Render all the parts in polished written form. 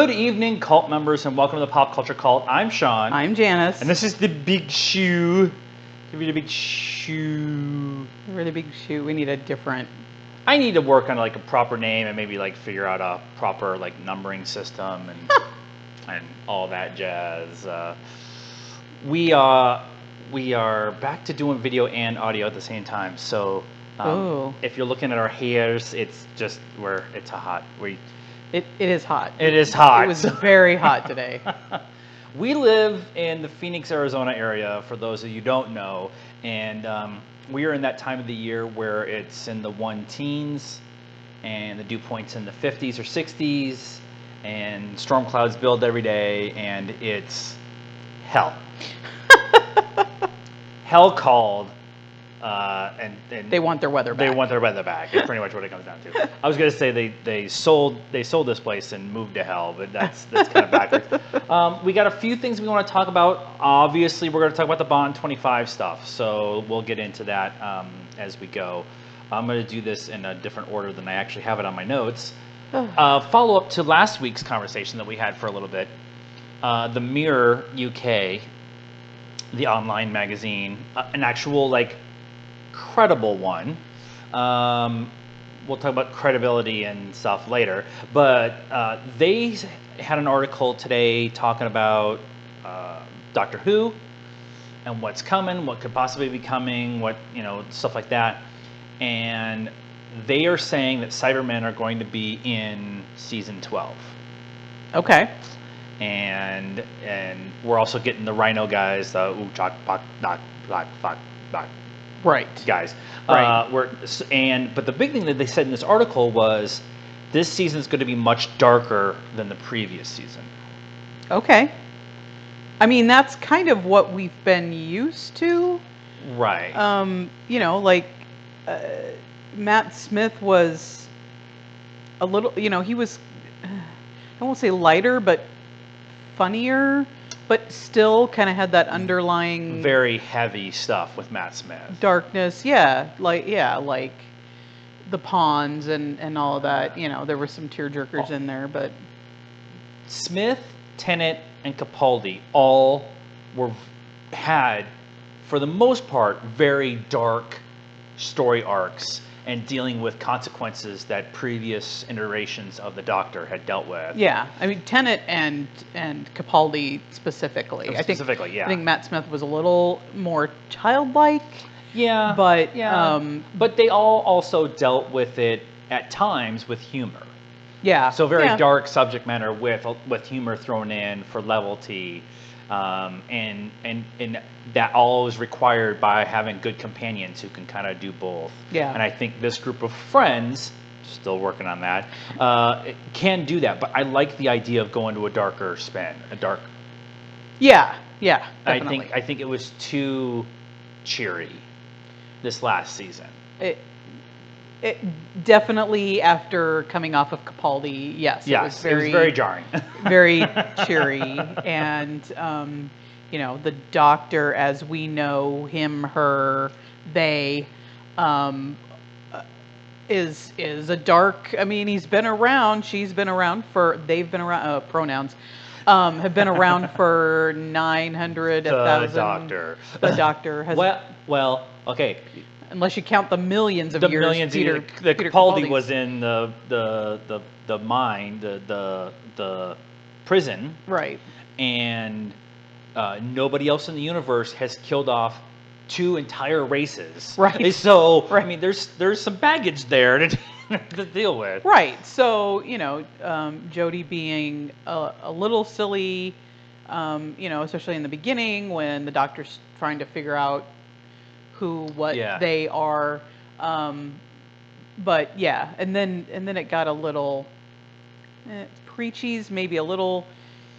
Good evening, cult members, and welcome to the Pop Culture Cult. I'm Sean. I'm Janice. And this is the Big Shoe. Give me the Big Shoe. We're the Big Shoe. We need a different... I need to work on like a proper name and maybe like figure out a proper like numbering system and all that jazz. We are back to doing video and audio at the same time. So if you're looking at our hairs, it's just it's hot. It is hot. It is hot. It was very hot today. We live in the Phoenix, Arizona area, for those of you who don't know, and we are in that time of the year where it's in the teens, and the dew point's in the 50s or 60s, and storm clouds build every day, and it's hell. Hell called. And they want their weather back. They want their weather back. It's pretty much what it comes down to. I was going to say they sold this place and moved to hell, but that's kind of backwards. We got a few things we want to talk about. Obviously, we're going to talk about the Bond 25 stuff, so we'll get into that as we go. I'm going to do this in a different order than I actually have it on my notes. Follow up to last week's conversation that we had for a little bit. The Mirror UK, the online magazine, an actual credible one. We'll talk about credibility and stuff later, but they had an article today talking about Doctor Who and what's coming, what could possibly be coming, stuff like that. And they are saying that Cybermen are going to be in season 12. Okay. And we're also getting the Rhino guys, the right guys. Right. But the big thing that they said in this article was this season is going to be much darker than the previous season. Okay. I mean, that's kind of what we've been used to. Right. Matt Smith was a little, he was, I won't say lighter, but funnier, but still kind of had that underlying very heavy stuff with Matt Smith. Darkness, like the pawns and all of that. There were some tearjerkers in there, but Smith, Tennant, and Capaldi all had, for the most part, very dark story arcs and dealing with consequences that previous iterations of the Doctor had dealt with. Yeah, I mean Tennant and Capaldi specifically. I think Matt Smith was a little more childlike. Yeah, but they all also dealt with it at times with humor. Yeah. So very dark subject matter with humor thrown in for levity. And that all is required by having good companions who can kind of do both. Yeah. And I think this group of friends, still working on that, can do that. But I like the idea of going to a darker spin, Yeah, definitely. I think it was too cheery this last season. It definitely, after coming off of Capaldi, yes, it was very jarring, very cheery, and the Doctor, as we know him, her, they, is a dark. I mean, he's been around. She's been around they've been around. Pronouns have been around for 900, 1,000. The Doctor has. Well, okay. Unless you count the millions of years. Peter Capaldi was in the mine, the prison, right? And nobody else in the universe has killed off 2 entire races, right? So I mean, there's some baggage there to deal with, right? So Jodie being a little silly, especially in the beginning when the Doctor's trying to figure out what they are, but and then it got a little preachy's maybe a little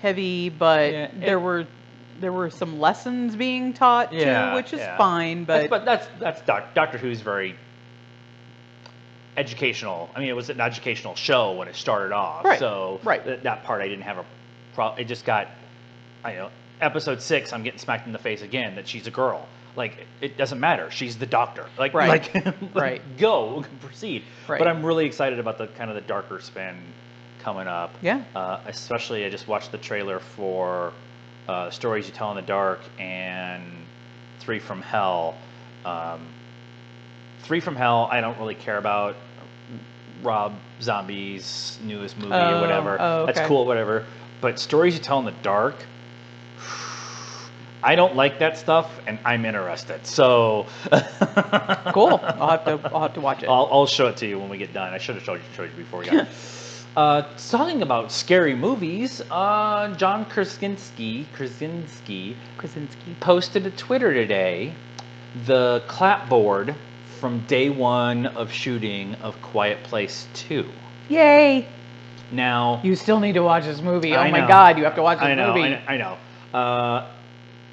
heavy, but there were some lessons being taught too, which is fine. But that's Doctor Who's very educational. I mean, it was an educational show when it started off, so that part I didn't have a problem. It just got, episode 6, I'm getting smacked in the face again that she's a girl. Like, it doesn't matter. She's the Doctor. Go, proceed. But I'm really excited about the kind of the darker spin coming up. Yeah. Especially, I just watched the trailer for Stories You Tell in the Dark and 3 from Hell. 3 from Hell, I don't really care about. Rob Zombie's newest movie or whatever. Oh, okay. That's cool, whatever. But Stories You Tell in the Dark, I don't like that stuff, and I'm interested. So cool. I'll have to watch it. I'll show it to you when we get done. I should have showed you before we got. Talking about scary movies, John Krasinski posted to Twitter today the clapboard from day 1 of shooting of Quiet Place 2. Yay! Now you still need to watch this movie. Oh my God, you have to watch this movie. I know.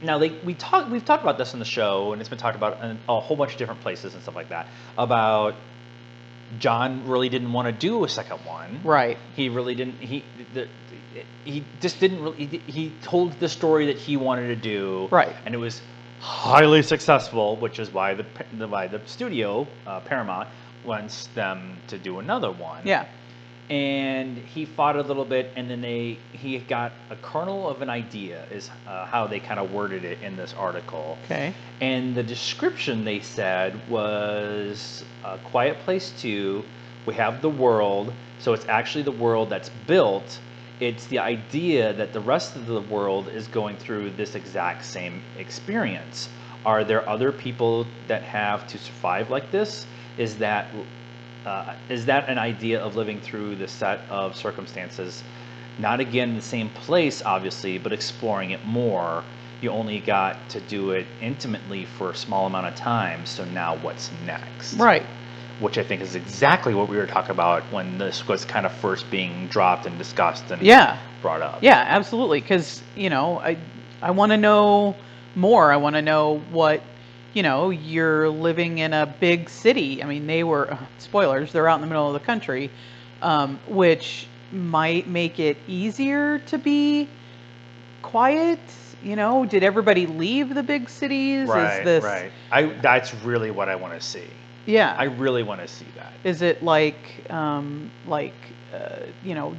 Now we've talked about this on the show, and it's been talked about in a whole bunch of different places and stuff like that. About John really didn't want to do a second one. Right. He really didn't. He just didn't really. He told the story that he wanted to do. Right. And it was highly successful, which is why the studio Paramount wants them to do another one. Yeah. And he fought a little bit, and then he got a kernel of an idea, is how they kind of worded it in this article. Okay. And the description they said was Quiet Place 2. We have the world, so it's actually the world that's built. It's the idea that the rest of the world is going through this exact same experience. Are there other people that have to survive like this? Is that an idea of living through the set of circumstances? Not again in the same place, obviously, but exploring it more. You only got to do it intimately for a small amount of time, so now what's next? Right. Which I think is exactly what we were talking about when this was kind of first being dropped and discussed and brought up. Yeah, absolutely. Because, I want to know more. I want to know what, you're living in a big city. I mean, they were, spoilers, they're out in the middle of the country, which might make it easier to be quiet. Did everybody leave the big cities? Right, Is this... right. That's really what I want to see. Yeah. I really want to see that. Is it like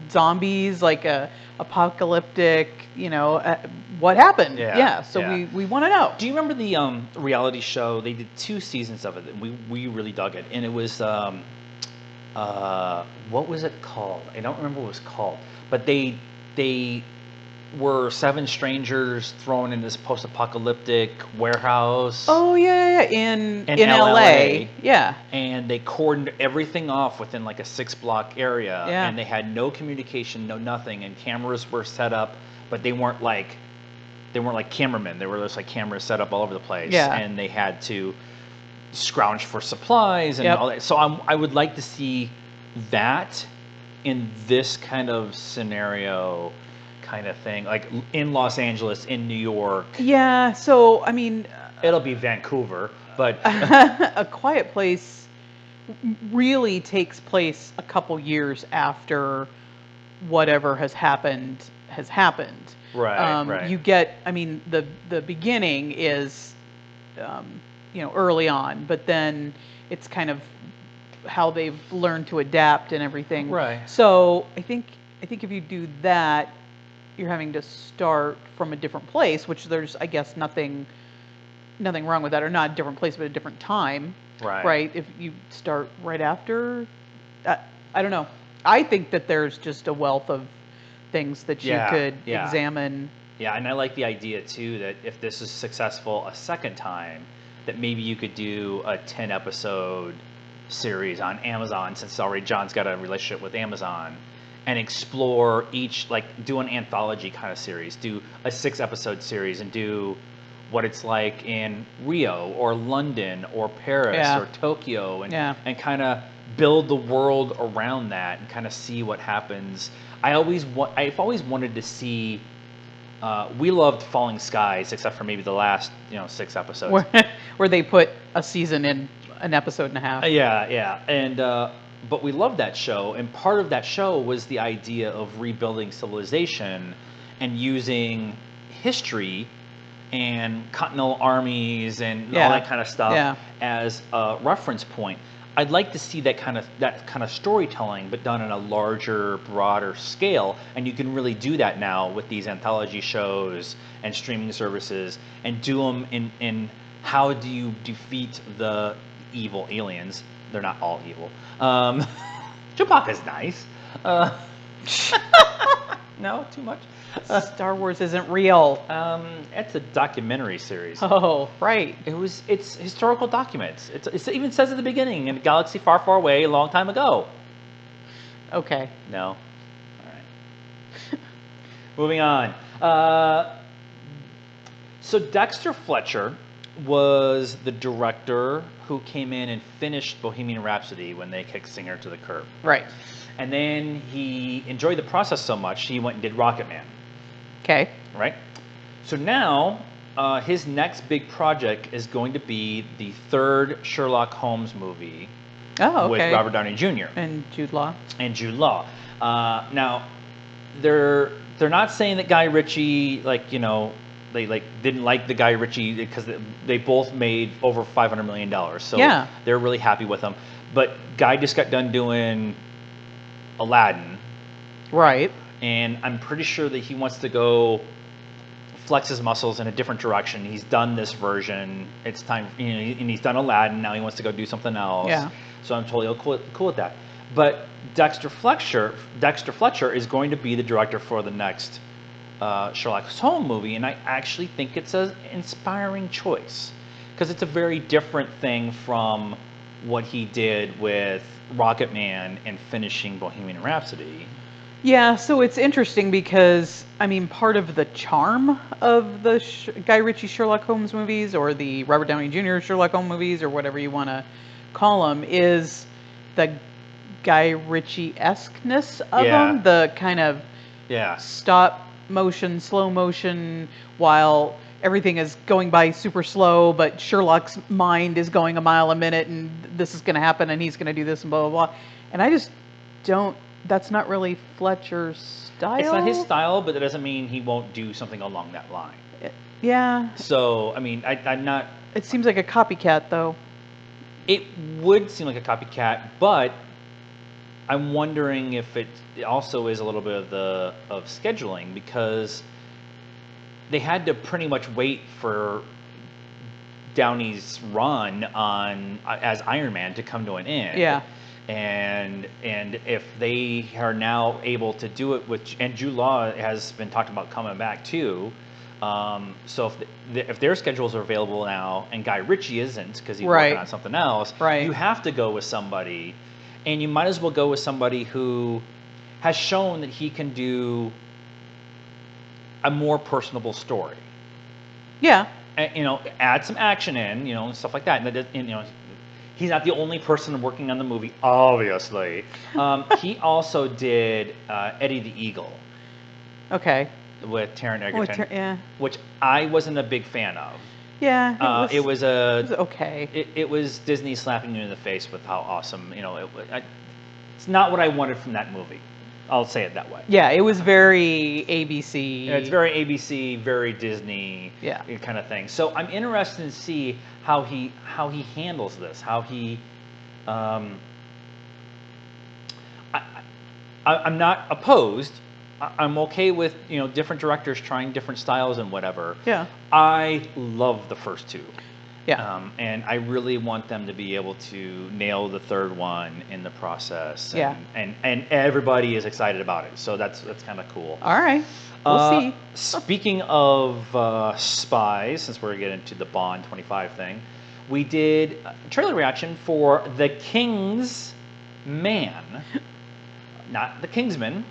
zombies, like a apocalyptic, what happened? Yeah. So we want to know. Do you remember the reality show? They did 2 seasons of it, and we really dug it. And it was what was it called? I don't remember what it was called, but they were 7 strangers thrown in this post-apocalyptic warehouse. Oh yeah, in LA. Yeah. And they cordoned everything off within like a 6-block area. Yeah. And they had no communication, no nothing, and cameras were set up, but they weren't like cameramen. They were just like cameras set up all over the place. Yeah. And they had to scrounge for supplies and all that. So I would like to see that in this kind of scenario, kind of thing, like in Los Angeles, in New York. Yeah, so I mean, it'll be Vancouver, but A Quiet Place really takes place a couple years after whatever has happened has happened. Right, right. You get, I mean, the beginning is, early on, but then it's kind of how they've learned to adapt and everything. Right. So I think if you do that, you're having to start from a different place, which there's, I guess, nothing wrong with that, or not a different place, but a different time. Right. Right. If you start right after, I don't know. I think that there's just a wealth of things that you could examine. Yeah, and I like the idea too that if this is successful a second time, that maybe you could do a 10-episode series on Amazon, since already John's got a relationship with Amazon, and explore each, like do an anthology kind of series, do a 6-episode series, and do what it's like in Rio or London or Paris or Tokyo, and kind of build the world around that and kind of see what happens. I've always wanted to see. We loved Falling Skies, except for maybe the last 6 episodes, where they put a season in an episode and a half. Yeah, and but we loved that show, and part of that show was the idea of rebuilding civilization and using history and continental armies and all that kind of stuff as a reference point. I'd like to see that kind of storytelling, but done on a larger, broader scale. And you can really do that now with these anthology shows and streaming services, and do them in how do you defeat the evil aliens? They're not all evil. Chewbacca's nice. No, too much. Star Wars isn't real. It's a documentary series. Oh, right. It's historical documents. It even says at the beginning, in a galaxy far, far away, a long time ago. Okay. No. All right. Moving on. So Dexter Fletcher was the director who came in and finished Bohemian Rhapsody when they kicked Singer to the curb. Right. And then he enjoyed the process so much, he went and did Rocket Man. Okay. Right? So now, his next big project is going to be the third Sherlock Holmes movie. Oh, okay. With Robert Downey Jr. And Jude Law. Now, they're not saying that Guy Ritchie, they didn't like the Guy Ritchie because they both made over $500 million. So yeah. They're really happy with him. But Guy just got done doing Aladdin. Right. And I'm pretty sure that he wants to go flex his muscles in a different direction. He's done this version. It's time, and he's done Aladdin. Now he wants to go do something else. Yeah. So I'm totally cool with that. But Dexter Fletcher is going to be the director for the next Sherlock Holmes movie, and I actually think it's an inspiring choice because it's a very different thing from what he did with Rocket Man and finishing Bohemian Rhapsody. Yeah, so it's interesting because, part of the charm of the Guy Ritchie Sherlock Holmes movies, or the Robert Downey Jr. Sherlock Holmes movies, or whatever you want to call them, is the Guy Ritchie-esque-ness of them, the kind of stop motion, slow motion, while everything is going by super slow, but Sherlock's mind is going a mile a minute, and this is going to happen, and he's going to do this, and blah, blah, blah. And I just don't, that's not really Fletcher's style. It's not his style, but that doesn't mean he won't do something along that line. Yeah. So, I'm not... It seems like a copycat, though. It would seem like a copycat, but I'm wondering if it also is a little bit of scheduling, because they had to pretty much wait for Downey's run as Iron Man to come to an end. Yeah. And if they are now able to do it and Jude Law has been talked about coming back too. So if their schedules are available now and Guy Ritchie isn't because he's working on something else, you have to go with somebody, and you might as well go with somebody who has shown that he can do a more personable story. Yeah. And, add some action in, stuff like that. And he's not the only person working on the movie, obviously. He also did Eddie the Eagle. Okay. With Taron Egerton, yeah. Which I wasn't a big fan of. Yeah. It was okay. It was Disney slapping you in the face with how awesome, it's not what I wanted from that movie. I'll say it that way. Yeah, it was very ABC. It's very ABC, very Disney, kind of thing. So I'm interested to see how he handles this. How he, I'm not opposed. I'm okay with different directors trying different styles and whatever. Yeah. I love the first two. Yeah. And I really want them to be able to nail the third one in the process. And everybody is excited about it. So that's kind of cool. All right. We'll see. Speaking of spies, since we're getting to the Bond 25 thing, we did a trailer reaction for The King's Man, not The Kingsman,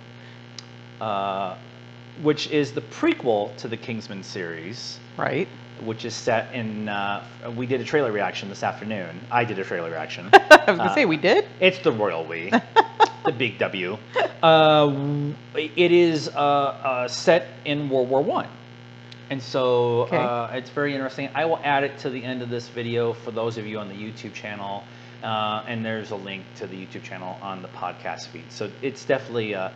which is the prequel to the Kingsman series. Right. Which is set in, we did a trailer reaction this afternoon. I did a trailer reaction. I was going to say, we did? It's the royal we, the big W. It is set in World War I. And so it's very interesting. I will add it to the end of this video for those of you on the YouTube channel. And there's a link to the YouTube channel on the podcast feed. So it's definitely a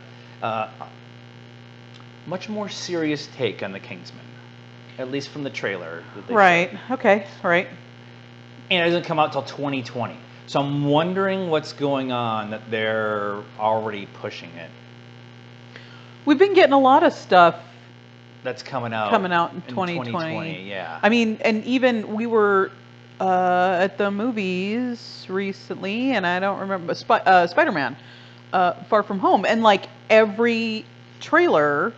much more serious take on the Kingsman. At least from the trailer. That they showed. Okay. Right. And it doesn't come out till 2020. So I'm wondering what's going on that they're already pushing it. We've been getting a lot of stuff that's coming out in 2020. Yeah. I mean, and even we were at the movies recently, and I don't remember Spider-Man, Far From Home, and like every trailer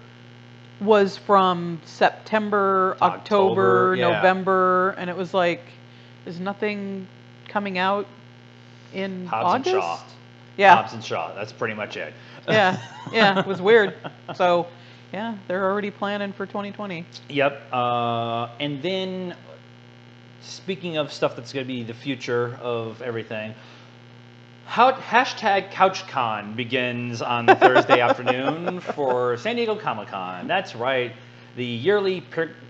was from September, October, yeah. November, and it was like, there's nothing coming out in Hobbs August. And Shaw. Yeah. Hobbs and Shaw. That's pretty much it. Yeah, it was weird. So, yeah, they're already planning for 2020. Yep. And then, speaking of stuff that's going to be the future of everything, hashtag CouchCon begins on Thursday afternoon for San Diego Comic-Con. That's right. The yearly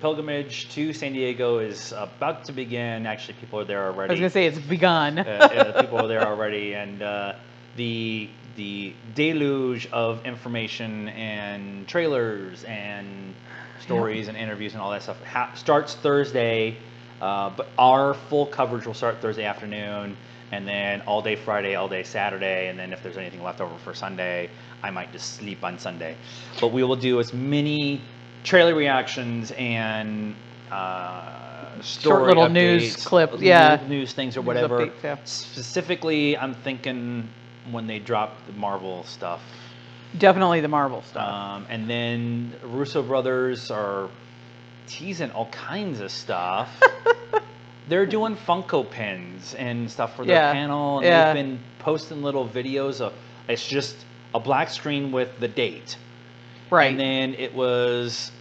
pilgrimage to San Diego is about to begin. Actually, people are there already. I was going to say it's begun. People are there already. And the deluge of information and trailers and stories and interviews and all that stuff starts Thursday. But our full coverage will start Thursday afternoon. And then all day Friday, all day Saturday, and then if there's anything left over for Sunday, I might just sleep on Sunday. But we will do as many trailer reactions and short little updates, news clips, news things or whatever. Updates, yeah. Specifically, I'm thinking when they drop the Marvel stuff. Definitely the Marvel stuff. And then Russo brothers are teasing all kinds of stuff. They're doing Funko pins and stuff for their panel, and they've been posting little videos of, it's just a black screen with the date. Right. And then it was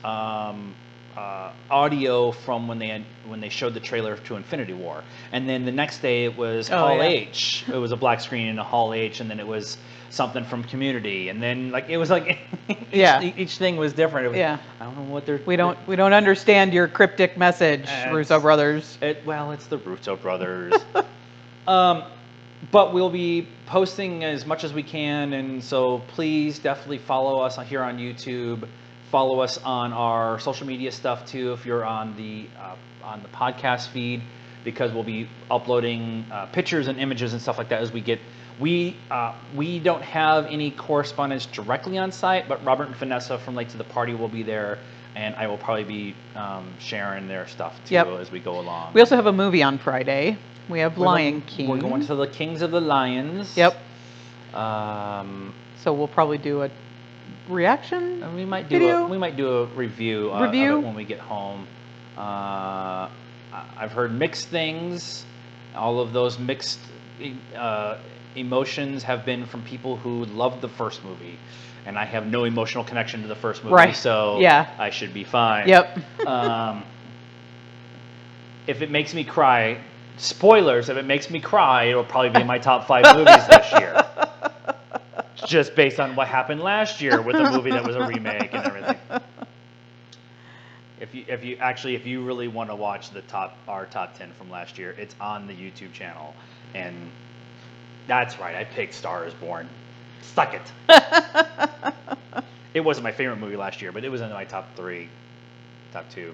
audio from when they showed the trailer to Infinity War. And then the next day it was Hall H. It was a black screen in a Hall H, and then it was something from Community, and then it was like each thing was different. It was, I don't know what they're. We don't understand your cryptic message, Russo brothers. It's the Russo brothers. But we'll be posting as much as we can, and so please definitely follow us here on YouTube. Follow us on our social media stuff too, if you're on the podcast feed, because we'll be uploading pictures and images and stuff like that as we get. We don't have any correspondence directly on site, but Robert and Vanessa from Late to the Party will be there, and I will probably be sharing their stuff too as we go along. We also have a movie on Friday. We have Lion King. We're going to the Kings of the Lions. Yep. So we'll probably do a reaction. We might do a review of it when we get home. I've heard mixed things. All of those mixed emotions have been from people who loved the first movie, and I have no emotional connection to the first movie, so I should be fine. Yep. If it makes me cry, spoilers, if it makes me cry, it'll probably be in my top 5 movies this year. Just based on what happened last year with a movie that was a remake and everything. If you really want to watch our top 10 from last year, it's on the YouTube channel. And that's right, I picked Star is Born. Suck it. It wasn't my favorite movie last year, but it was in my top 3, top 2,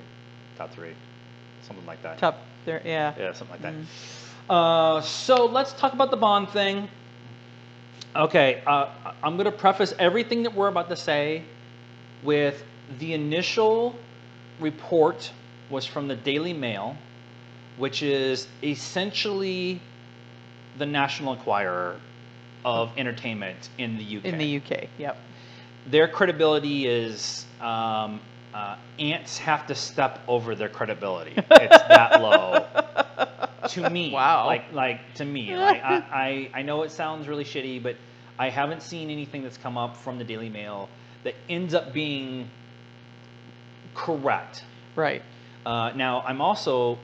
top 3, something like that. Top there, yeah. Yeah, something like that. So let's talk about the Bond thing. Okay, I'm going to preface everything that we're about to say with the initial report was from the Daily Mail, which is essentially the National Enquirer of entertainment in the UK. In the UK, yep. Their credibility is ants have to step over their credibility. It's that low. To me, wow. To me, I know it sounds really shitty, but I haven't seen anything that's come up from the Daily Mail that ends up being correct. Right. Now, I'm also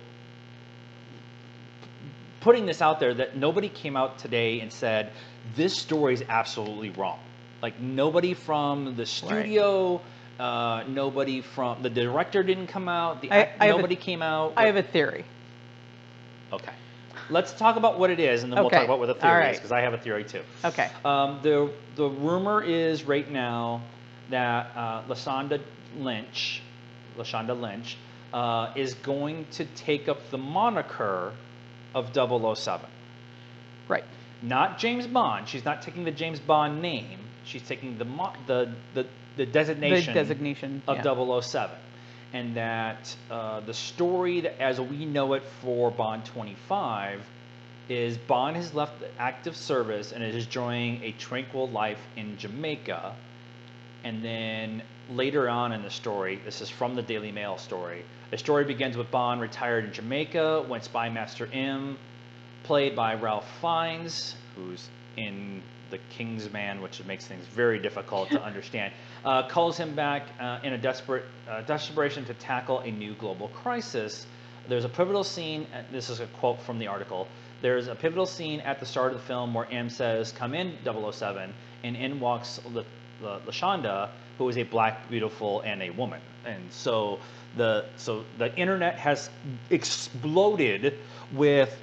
putting this out there that nobody came out today and said this story is absolutely wrong. Like nobody from the studio, nobody from the director didn't come out. Nobody came out. I have a theory. Okay. Let's talk about what it is, and then we'll talk about what the theory is, because I have a theory too. Okay. The rumor is right now that Lashonda Lynch is going to take up the moniker of 007. Right. Not James Bond. She's not taking the James Bond name. She's taking the designation of 007. And that the story that, as we know it for Bond 25 is Bond has left active service and is enjoying a tranquil life in Jamaica. And then later on in the story, this is from the Daily Mail story, the story begins with Bond retired in Jamaica when Spy Master M, played by Ralph Fiennes, who's in The King's Man, which makes things very difficult to understand, calls him back in a desperation to tackle a new global crisis. There's a pivotal scene, this is a quote from the article, there's a pivotal scene at the start of the film where M says, "Come in, 007," and in walks LaShonda, who is a black, beautiful, and a woman. And so the internet has exploded with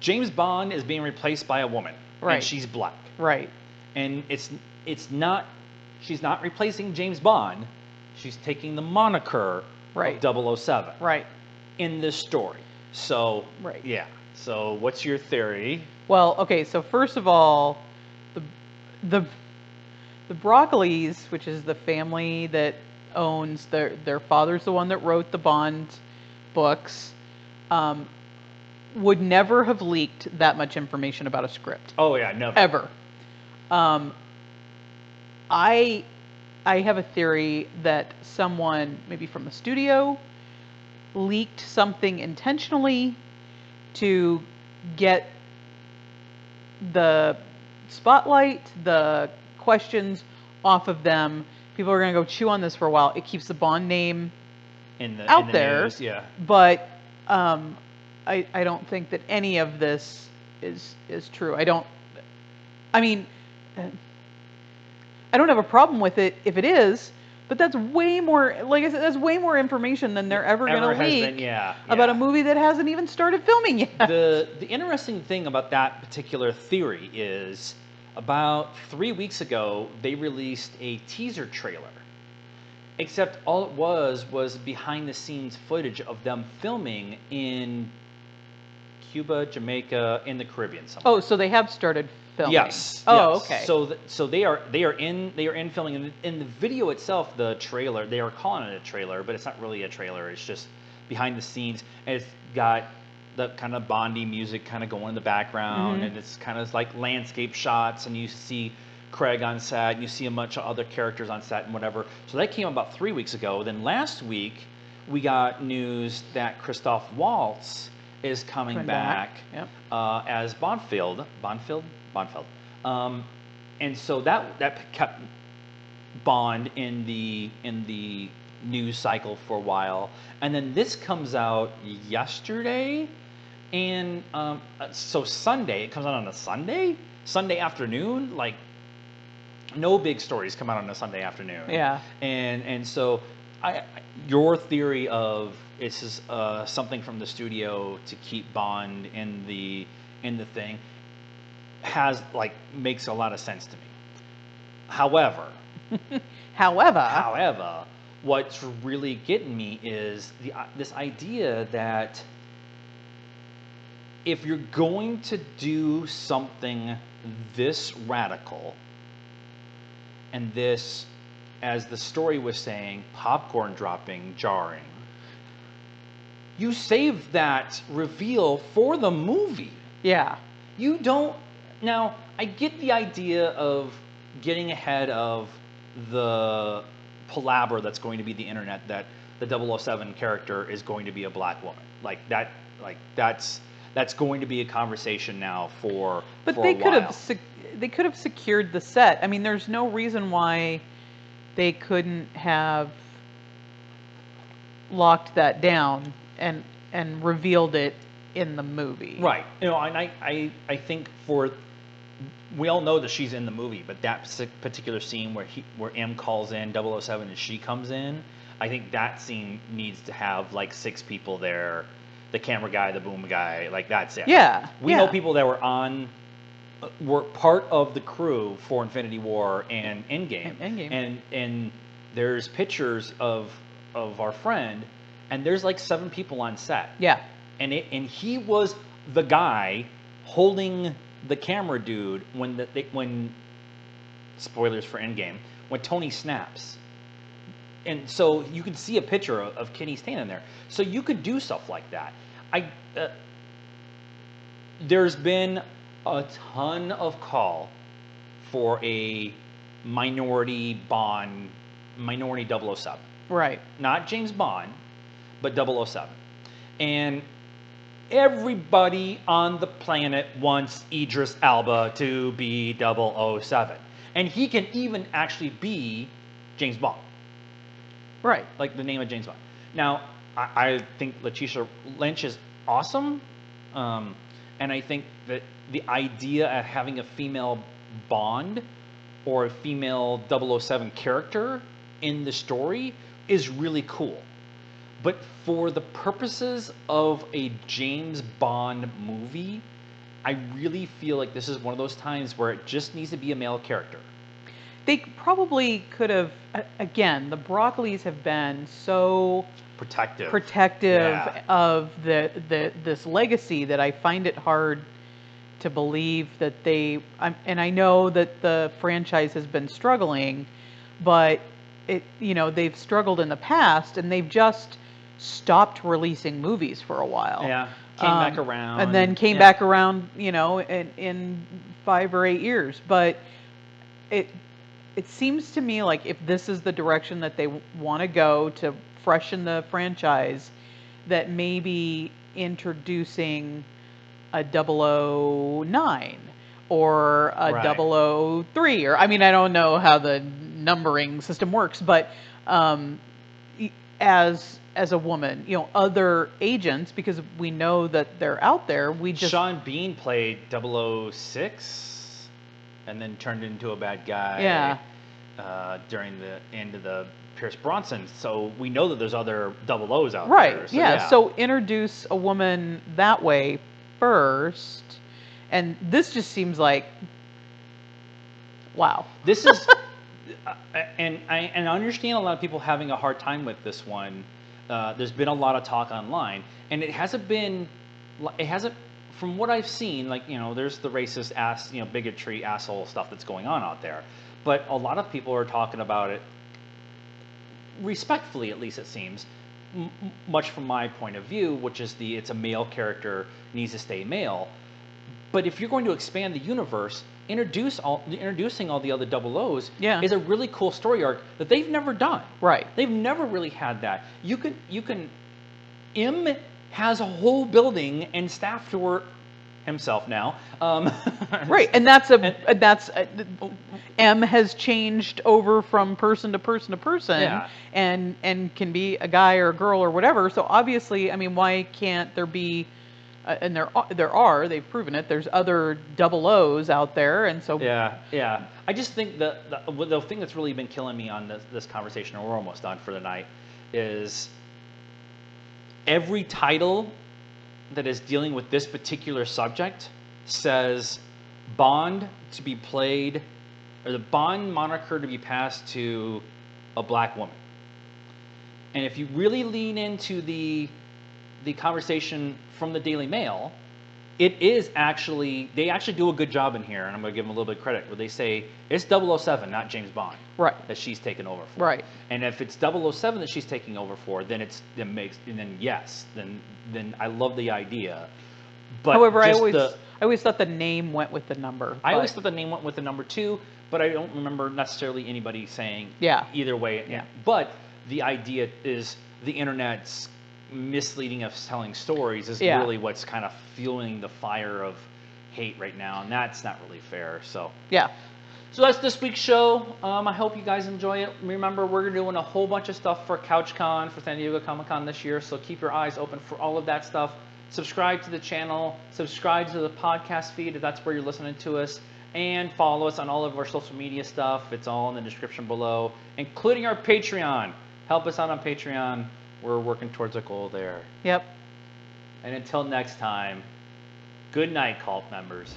James Bond is being replaced by a woman, right, and she's black. Right. And it's not, she's not replacing James Bond, she's taking the moniker right. of 007. Right. In this story. So, right. Yeah. So, what's your theory? Well, okay, so first of all, the Broccolis, which is the family that owns their father's the one that wrote the Bond books, would never have leaked that much information about a script. Oh yeah, never. Ever. I have a theory that someone, maybe from the studio, leaked something intentionally to get the spotlight, the questions off of them. People are going to go chew on this for a while. It keeps the Bond name out there. News, yeah. But I don't think that any of this is true. I don't have a problem with it if it is, but that's way more, like I said, that's way more information than they're ever going to leak about a movie that hasn't even started filming yet. The interesting thing about that particular theory is about 3 weeks ago, they released a teaser trailer. Except all it was behind the scenes footage of them filming in Cuba, Jamaica, in the Caribbean somewhere. Oh, so they have started filming. Yes. Oh, yes. okay. So they are in filming. In the video itself, the trailer, they are calling it a trailer, but it's not really a trailer. It's just behind the scenes, and it's got the kind of Bondy music kind of going in the background, and it's kind of like landscape shots, and you see Craig on set, and you see a bunch of other characters on set and whatever. So that came about 3 weeks ago. Then last week, we got news that Christoph Waltz is coming back. Yep. As Bonfield. And so that kept Bond in the news cycle for a while. And then this comes out yesterday, and so Sunday, it comes out on a Sunday afternoon. Like, no big stories come out on a Sunday afternoon. Yeah. And so your theory of this is something from the studio to keep Bond in the thing makes a lot of sense to me. However, what's really getting me is this idea that if you're going to do something this radical and this, as the story was saying, popcorn dropping, jarring, you save that reveal for the movie. Yeah. You don't. Now, I get the idea of getting ahead of the palaver that's going to be the internet that the 007 character is going to be a black woman. That's going to be a conversation now for a while. They could have secured the set. I mean, there's no reason why they couldn't have locked that down and revealed it in the movie. Right. And I think we all know that she's in the movie, but that particular scene where M calls in 007 and she comes in, I think that scene needs to have like 6 people there, the camera guy, the boom guy, like that's it. Yeah. We know people that were part of the crew for Infinity War and Endgame. And there's pictures of our friend, and there's like 7 people on set. Yeah. And he was the guy holding the camera dude when spoilers for Endgame, when Tony snaps. And so you could see a picture of Kenny standing there. So you could do stuff like that. There's been a ton of call for a minority 007. Right. Not James Bond, but 007. And everybody on the planet wants Idris Elba to be 007. And he can even actually be James Bond. Right. Like the name of James Bond. Now, I think Letitia Lynch is awesome. And I think that the idea of having a female Bond or a female 007 character in the story is really cool. But for the purposes of a James Bond movie, I really feel like this is one of those times where it just needs to be a male character. They probably could have, again, the Broccoli's have been so protective of this legacy that I find it hard to believe that and I know that the franchise has been struggling, but they've struggled in the past and they've just stopped releasing movies for a while. Yeah, came back around. And then came back around, in 5 or 8 years. But it seems to me like if this is the direction that they want to go to freshen the franchise, that maybe introducing a 009 or a 003, or I don't know how the numbering system works, but as a woman, other agents, because we know that they're out there. Sean Bean played 006 and then turned into a bad guy. Yeah. During the end of the Pierce Bronson, so we know that there's other 00s out right. there. Yeah. So introduce a woman that way first, and this just seems like, wow. This is, and I understand a lot of people having a hard time with this one. There's been a lot of talk online, and it hasn't, from what I've seen, there's the racist bigotry asshole stuff that's going on out there. But a lot of people are talking about it respectfully, at least it seems, much from my point of view, which is it's a male character, needs to stay male. But if you're going to expand the universe, introducing all the other 00s is a really cool story arc that they've never done. Right. They've never really had that. You can M has a whole building and staff to her himself now. Right, and M has changed over from person to person to person, and can be a guy or a girl or whatever. So obviously, why can't there be? And they've proven it. There's other 00s out there, and so yeah. I just think the thing that's really been killing me on this conversation, and we're almost done for the night, is every title that is dealing with this particular subject says Bond to be played, or the Bond moniker to be passed to a black woman. And if you really lean into the conversation from the Daily Mail, they actually do a good job in here, and I'm going to give them a little bit of credit, where they say it's 007, not James Bond, right, that she's taken over for. Right. And if it's 007 that she's taking over for, then then I love the idea. But however, I always thought the name went with the number. I always thought the name went with the number too, but I don't remember necessarily anybody saying either way. Yeah. But the idea is the internet's misleading of telling stories is really what's kind of fueling the fire of hate right now, and that's not really fair. So that's this week's show. I hope you guys enjoy it. Remember, we're doing a whole bunch of stuff for CouchCon, for San Diego Comic-Con this year, so keep your eyes open for all of that stuff. Subscribe to the channel, subscribe to the podcast feed if that's where you're listening to us, and follow us on all of our social media stuff. It's all in the description below, including our Patreon. Help us out on Patreon. We're working towards a goal there. Yep. And until next time, good night, cult members.